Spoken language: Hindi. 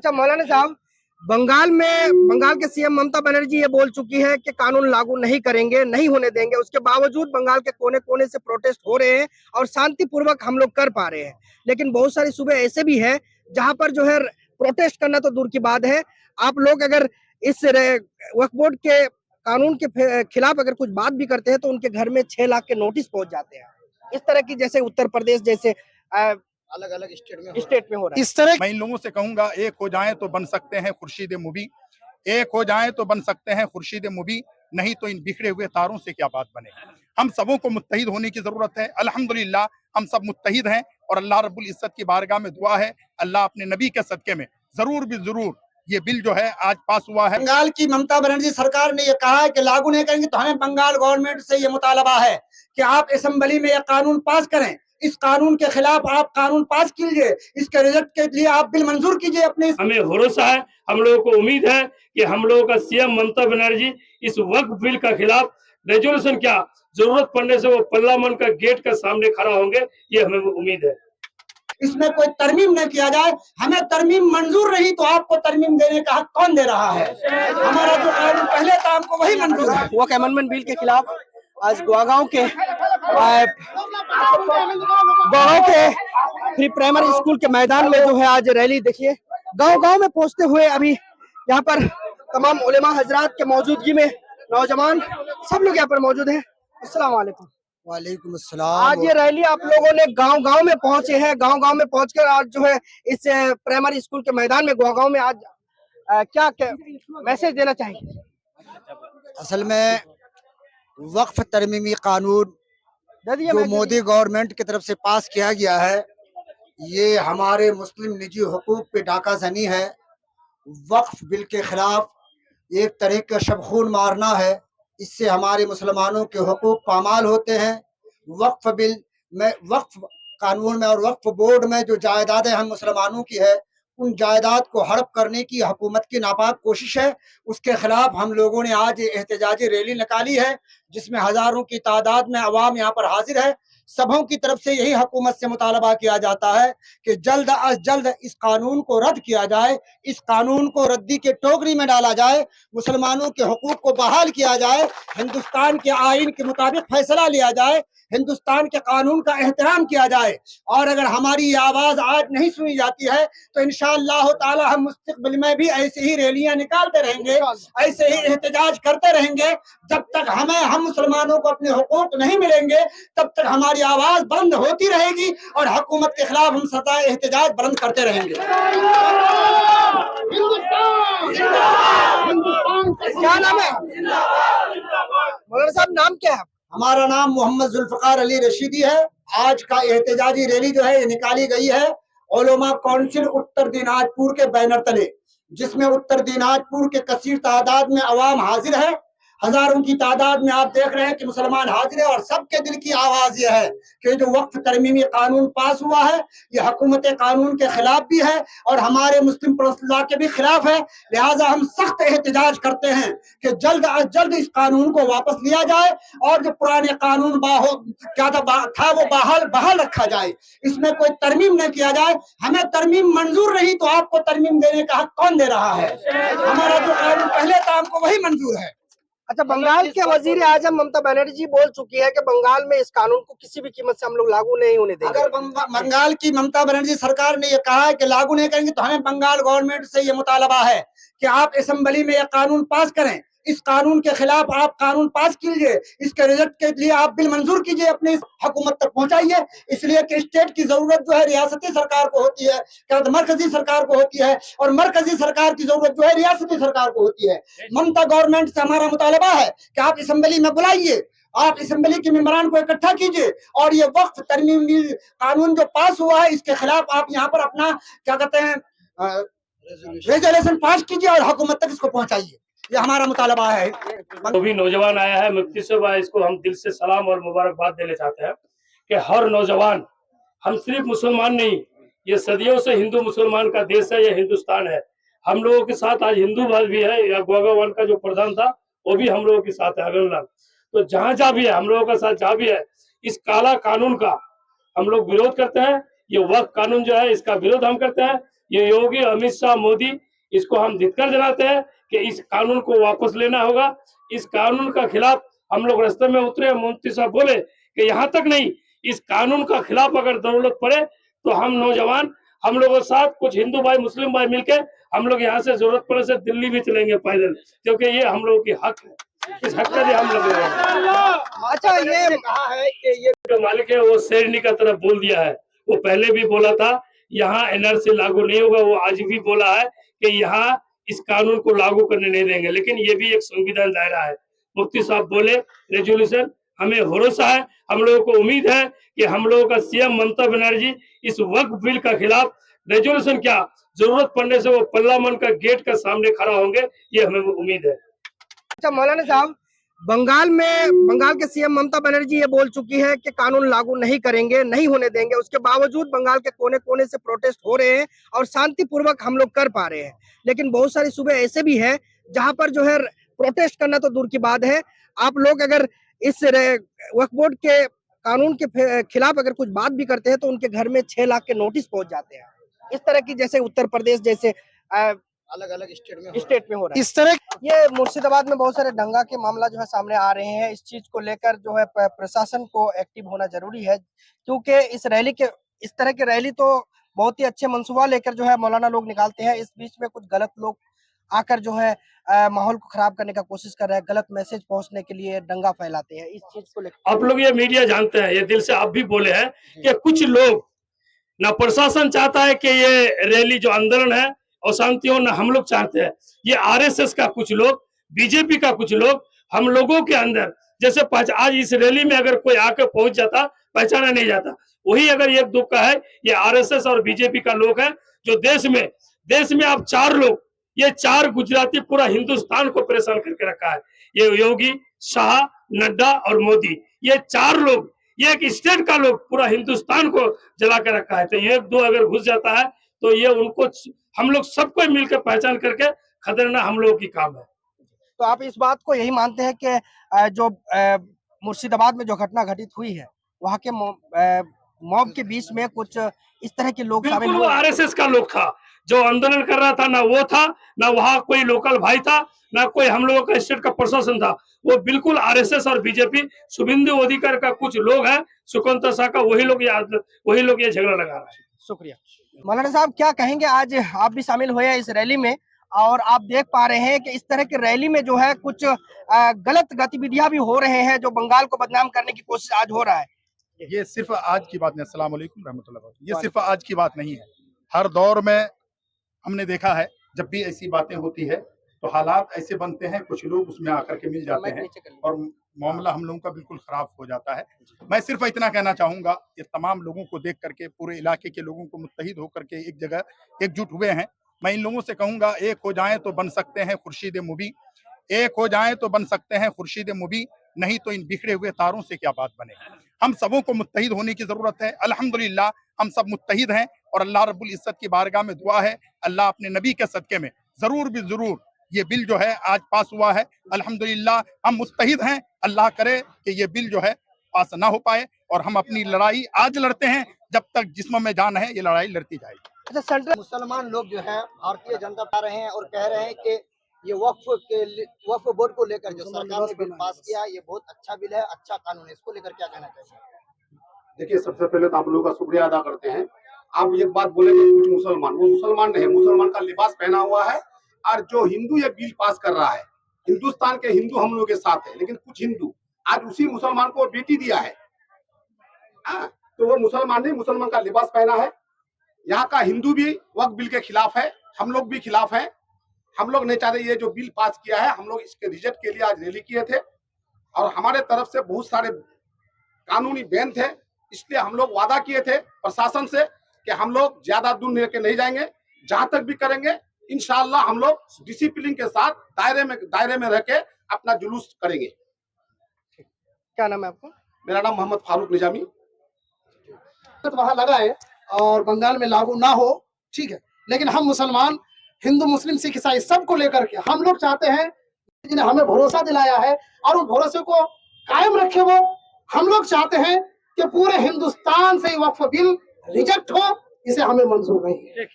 अच्छा मौलाना साहब, बंगाल के सीएम ममता बनर्जी ये बोल चुकी है कि कानून लागू नहीं करेंगे, नहीं होने देंगे। उसके बावजूद बंगाल के कोने कोने से प्रोटेस्ट हो रहे हैं और शांतिपूर्वक हम लोग कर पा रहे हैं। लेकिन बहुत सारी सूबे ऐसे भी है जहां पर जो है प्रोटेस्ट करना तो दूर की बात है, आप लोग अगर इस वक्फ बोर्ड के कानून के खिलाफ अगर कुछ बात भी करते हैं तो उनके घर में 6 लाख के नोटिस पहुंच जाते हैं। इस तरह की जैसे उत्तर प्रदेश जैसे अलग अलग स्टेट में हो रहा है। इस तरह मैं इन लोगों से कहूंगा, एक हो जाएं तो बन सकते हैं खुर्शीद मुबी, एक हो जाएं तो बन सकते हैं खुर्शीद मुबी, नहीं तो इन बिखरे हुए तारों से क्या बात बने। हम सबों को मुत्तहिद होने की जरूरत है। अल्हम्दुलिल्लाह हम सब मुत्तहिद हैं और अल्लाह रब्बुल इज्जत की बारगाह में दुआ है, अल्लाह अपने नबी के सदके में जरूर ये बिल जो है आज पास हुआ है। बंगाल की ममता बनर्जी सरकार ने ये कहा है कि लागू नहीं करेंगे, तो हमें बंगाल गवर्नमेंट से ये मुतालबा है कि आप असेंबली में यह कानून पास करें। इस कानून के खिलाफ आप कानून पास कीजिए, इसके रिजल्ट के लिए आप बिल मंजूर कीजिए। अपने हमें भरोसा है, हम लोगों को उम्मीद है कि हम लोगों का सीएम ममता बनर्जी इस वक्फ बिल का खिलाफ रेजोल्यूशन क्या जरूरत पड़ने से वो पार्लियामेंट का गेट के सामने खड़ा होंगे, ये हमें उम्मीद है। इसमें कोई तरमीम न किया जाए। हमें तरमीम मंजूर रही तो आपको तरमीम देने का हक कौन दे रहा है? हमारा जो कानून पहले था हमको वही मंजूर है। वक्फ अमेंडमेंट बिल के खिलाफ आज गुड़गांव के प्री प्राइमरी स्कूल के मैदान में जो है आज रैली, देखिए गांव में पहुंचते हुए अभी यहाँ पर तमाम उलेमा हजरात के मौजूदगी में नौजवान सब लोग यहाँ पर मौजूद हैं। अस्सलाम वालेकुम। वालेकुम अस्सलाम। आज ये रैली आप लोगों ने गांव में पहुंचे हैं, गांव में पहुंचकर आज जो है इस प्राइमरी स्कूल के मैदान में गुड़गांव में आज क्या मैसेज देना चाहिए? असल में वक्फ तरमीमी कानून जो मोदी गवर्नमेंट की तरफ से पास किया गया है, ये हमारे मुस्लिम निजी हुकूक पे डाका जनी है। वक्फ बिल के खिलाफ एक तरह का शबखून मारना है। इससे हमारे मुसलमानों के हुकूक पामाल होते हैं। वक्फ बिल में, वक्फ कानून में और वक्फ बोर्ड में जो जायदादें हम मुसलमानों की है, उन जायदाद को हड़प करने की हुकूमत की नापाक कोशिश है। उसके खिलाफ हम लोगों ने आज एहतजाजी रैली निकाली है, जिसमें हजारों की तादाद में अवाम यहाँ पर हाजिर है। सबों की तरफ से यही हुकूमत से मुतालबा किया जाता है कि जल्द अज जल्द इस कानून को रद्द किया जाए, इस कानून को रद्दी के टोकरी में डाला जाए, मुसलमानों के हुकूक को बहाल किया जाए, हिंदुस्तान के आइन के मुताबिक फैसला लिया जाए, हिंदुस्तान के कानून का एहतराम किया जाए। और अगर हमारी आवाज आज नहीं सुनी जाती है तो इंशाअल्लाह ताला हम मुस्तकबिल में भी ऐसे ही रैलियां निकालते रहेंगे, ऐसे ही एहतजाज करते रहेंगे। जब तक हम मुसलमानों को अपने हुकूक नहीं मिलेंगे, तब तक हमारी आवाज बंद होती रहेगी और हुकूमत के खिलाफ हम सदा एहतजाज बुलंद करते रहेंगे। क्या नाम है मौलाना साहब, नाम क्या है? हमारा नाम मोहम्मद जुल्फकार अली रशीदी है। आज का एहतजाजी रैली जो है ये निकाली गई है उलमा काउंसिल उत्तर दिनाजपुर के बैनर तले, जिसमें उत्तर दिनाजपुर के कसीर तादाद में अवाम हाजिर है। हजारों की तादाद में आप देख रहे हैं कि मुसलमान हाजिर है और सबके दिल की आवाज यह है कि जो वक्फ तरमीमी कानून पास हुआ है, ये हुकूमत कानून के खिलाफ भी है और हमारे मुस्लिम पर्सनल के भी खिलाफ है। लिहाजा हम सख्त एहतजाज करते हैं कि जल्द अज जल्द इस कानून को वापस लिया जाए और जो पुराने कानून था वो बहाल रखा जाए। इसमें कोई तरमीम न किया जाए। हमें तरमीम मंजूर रही तो आपको तरमीम देने का हक कौन दे रहा है? हमारा जो कानून पहले था हमको वही मंजूर है। अच्छा, बंगाल के वजीर आजम ममता बनर्जी बोल चुकी है कि बंगाल में इस कानून को किसी भी कीमत से हम लोग लागू नहीं होने देंगे। अगर बंगाल की ममता बनर्जी सरकार ने यह कहा है कि लागू नहीं करेंगे, तो हमें बंगाल गवर्नमेंट से ये मुतालबा है कि आप असेंबली में यह कानून पास करें। इस कानून के खिलाफ आप कानून पास कीजिए, इसके रिजल्ट के लिए आप बिल मंजूर कीजिए, अपनी हुकूमत तक पहुंचाइए। इसलिए कि स्टेट की जरूरत जो है रियासती सरकार को होती है, क्या मरकजी सरकार को होती है, और मरकजी सरकार की जरूरत जो है रियासती सरकार को होती है। ममता गवर्नमेंट से हमारा मुतालबा है कि आप असेंबली में बुलाइए, आप असेंबली के मेंबरान को इकट्ठा कीजिए और ये वक्फ तरमीमी कानून जो पास हुआ है इसके खिलाफ आप यहाँ पर अपना क्या कहते हैं रेजोल्यूशन पास कीजिए और हुकूमत तक इसको पहुंचाइए। ये हमारा मुतालबा है। जो भी नौजवान आया है मुफ्ती साहब, इसको हम दिल से सलाम और मुबारकबाद देना चाहते हैं कि हर नौजवान, हम सिर्फ मुसलमान नहीं, ये सदियों से हिंदू मुसलमान का देश है, ये हिंदुस्तान है। हम लोगों के साथ आज हिंदू भाई भी है, या गोगावन का जो प्रधान था वो भी हम लोगों के साथ है, अभिनंदन। तो जहाँ भी है हम लोगों का साथ, जहाँ भी है, इस काला कानून का हम लोग विरोध करते हैं। ये वक्फ कानून जो है इसका विरोध हम करते हैं। ये योगी, अमित शाह, मोदी, इसको हम धिक्कार जनाते हैं कि इस कानून को वापस लेना होगा। इस कानून का खिलाफ हम लोग रास्ते में उतरे। मुफ्ती साहब बोले कि यहाँ तक नहीं, इस कानून का खिलाफ अगर जरूरत पड़े तो हम नौजवान, हम लोगों के साथ कुछ हिंदू भाई, मुस्लिम भाई मिलकर हम लोग यहाँ से जरूरत पड़े से दिल्ली भी चलेंगे पैदल, क्योंकि ये हम लोगों की हक है। इस हक का भी हम लोग अच्छा, ये कहा है कि ये जो मालिक है वो शेरनी का तरफ बोल दिया है। वो पहले भी बोला था यहाँ एनआरसी लागू नहीं होगा, वो आज भी बोला है कि यहाँ इस कानून को लागू करने नहीं देंगे, लेकिन ये भी एक संविधान दायरा है। मुफ्ती साहब बोले रेजोल्यूशन, हमें भरोसा है, हम लोगों को उम्मीद है कि हम लोगों का सीएम ममता बनर्जी इस वक्फ बिल का खिलाफ रेजोल्यूशन क्या जरूरत पड़ने से वो पार्लियामेंट का गेट का सामने खड़ा होंगे, ये हमें उम्मीद है। अच्छा मौलाना साहब, बंगाल के सीएम ममता बनर्जी ये बोल चुकी है कि कानून लागू नहीं करेंगे, नहीं होने देंगे। उसके बावजूद बंगाल के कोने कोने से प्रोटेस्ट हो रहे हैं और शांतिपूर्वक हम लोग कर पा रहे हैं। लेकिन बहुत सारी सूबे ऐसे भी है जहां पर जो है प्रोटेस्ट करना तो दूर की बात है, आप लोग अगर इस वक्फ बोर्ड के कानून के खिलाफ अगर कुछ बात भी करते हैं तो उनके घर में 6 लाख के नोटिस पहुंच जाते हैं। इस तरह की, जैसे उत्तर प्रदेश जैसे अलग अलग स्टेट में हो रहा है। इस तरह ये मुर्शिदाबाद में बहुत सारे दंगा के मामला जो है सामने आ रहे हैं। इस चीज को लेकर जो है प्रशासन को एक्टिव होना जरूरी है, क्योंकि इस तरह की रैली तो बहुत ही अच्छे मंसूबा लेकर जो है मौलाना लोग निकालते हैं। इस बीच में कुछ गलत लोग आकर जो है माहौल को खराब करने का कोशिश कर रहे हैं, गलत मैसेज पहुंचने के लिए दंगा फैलाते हैं। इस चीज को लेकर आप लोग ये मीडिया जानते हैं, ये दिल से आप भी बोले हैं कि कुछ लोग, ना प्रशासन चाहता है कि ये रैली जो आंदोलन है और शांति हो, ना हम लोग चाहते हैं। ये आरएसएस का कुछ लोग, बीजेपी का कुछ लोग हम लोगों के अंदर, जैसे आज इस रैली में अगर कोई आके पहुंच जाता, पहचाना नहीं जाता, वही अगर एक दुख का है, ये आरएसएस और बीजेपी का लोग है जो देश में आप 4 लोग, ये 4 गुजराती पूरा हिंदुस्तान को परेशान करके रखा है। ये योगी, शाह, नड्डा और मोदी, ये 4 लोग, ये एक स्टेट का लोग पूरा हिंदुस्तान को जला के रखा है। तो ये 2 अगर घुस जाता है तो ये उनको, हम लोग सबको मिलकर पहचान करके खदेड़ना हम लोगों की काम है। तो आप इस बात को यही मानते हैं कि जो मुर्शिदाबाद में जो घटना घटित हुई है, वहाँ के मॉब के बीच में कुछ इस तरह के लोग शामिल बिल्कुल वो हुए? आरएसएस का लोग था जो आंदोलन कर रहा था, ना वो था, ना वहाँ कोई लोकल भाई था, ना कोई हम लोगों का स्टेट का प्रशासन था। वो बिल्कुल आरएसएस और बीजेपी, शुभेंदु अधिकारी का कुछ लोग हैं, सुकंता शाह का, वही लोग ये झगड़ा लगा रहा है। शुक्रिया। मौलाना साहब, क्या कहेंगे, आज आप भी शामिल हुए हैं इस रैली में और आप देख पा रहे हैं कि इस तरह की रैली में जो है कुछ गलत गतिविधियां भी हो रहे हैं, जो बंगाल को बदनाम करने की कोशिश आज हो रहा है। ये सिर्फ आज की बात नहीं, अस्सलाम वालेकुम रहमतुल्लाह, ये सिर्फ आज की बात नहीं है। हर दौर में हमने देखा है, जब भी ऐसी बातें होती है तो हालात ऐसे बनते हैं, कुछ लोग उसमें आकर के मिल जाते हैं और मामला हम लोगों का बिल्कुल खराब हो जाता है। मैं सिर्फ इतना कहना चाहूंगा, ये तमाम लोगों को देख करके, पूरे इलाके के लोगों को मुत्तहिद होकर के एक जगह एकजुट हुए हैं। मैं इन लोगों से कहूंगा, एक हो जाएं तो बन सकते हैं खुर्शीद मुबी, एक हो जाएं तो बन सकते हैं खुर्शीद मुबी, नहीं तो इन बिखरे हुए तारों से क्या बात बने। हम सबों को मुत्तहिद होने की जरूरत है। अल्हम्दुलिल्लाह हम सब मुत्तहिद हैं और अल्लाह रब्बुल इज्जत की बारगाह में दुआ है, अल्लाह अपने नबी के सदके में जरूर भी जरूर ये बिल जो है आज पास हुआ है। अल्हम्दुलिल्लाह हम मुत्तहिद हैं, अल्लाह करे कि ये बिल जो है पास ना हो पाए और हम अपनी लड़ाई आज लड़ते हैं, जब तक जिस्म में जान है ये लड़ाई लड़ती जाएगी। अच्छा, सेंट्रल मुसलमान लोग जो है भारतीय जनता पार्टी रहे हैं और कह रहे हैं कि ये वक्फ बोर्ड को लेकर जो सरकार ने बिल पास किया, ये बहुत अच्छा बिल है, अच्छा कानून है, इसको लेकर क्या कहना चाहिए? देखिए, सबसे पहले तो आप लोगों का शुक्रिया अदा करते हैं। आप एक बात बोले कि कुछ मुसलमान, वो मुसलमान नहीं, मुसलमान का लिबास पहना हुआ है और जो हिंदू ये बिल पास कर रहा है, हिंदुस्तान के हिंदू हम लोग के साथ है, लेकिन कुछ हिंदू आज उसी मुसलमान को बेटी दिया है। तो वो मुसलमान नहीं, मुसलमान का लिबास पहना है। यहाँ का हिंदू भी वक्फ बिल के खिलाफ है, हम लोग भी खिलाफ है। हम लोग नहीं चाहते ये जो बिल पास किया है, हम लोग इसके रिजेक्ट के लिए आज रैली किए थे और हमारे तरफ से बहुत सारे कानूनी बैन थे, इसलिए हम लोग वादा किए थे प्रशासन से कि हम लोग ज्यादा दूर लेके नहीं जाएंगे, जहां तक भी करेंगे इंशाअल्लाह हम लोग डिसिप्लिन के साथ दायरे में रह के अपना जुलूस करेंगे। क्या नाम है आपका? मेरा नाम मोहम्मद फारूक निजामी। तो वहां लगा है और बंगाल में लागू ना हो, ठीक है, लेकिन हम मुसलमान, हिंदू, मुस्लिम, सिख, ईसाई सबको लेकर के हम लोग चाहते हैं, जिन्हें हमें भरोसा दिलाया है और उस भरोसे को कायम रखे। वो हम लोग चाहते हैं कि पूरे हिंदुस्तान से वक्फ बिल रिजेक्ट हो, इसे हमें मंजूर नहीं है।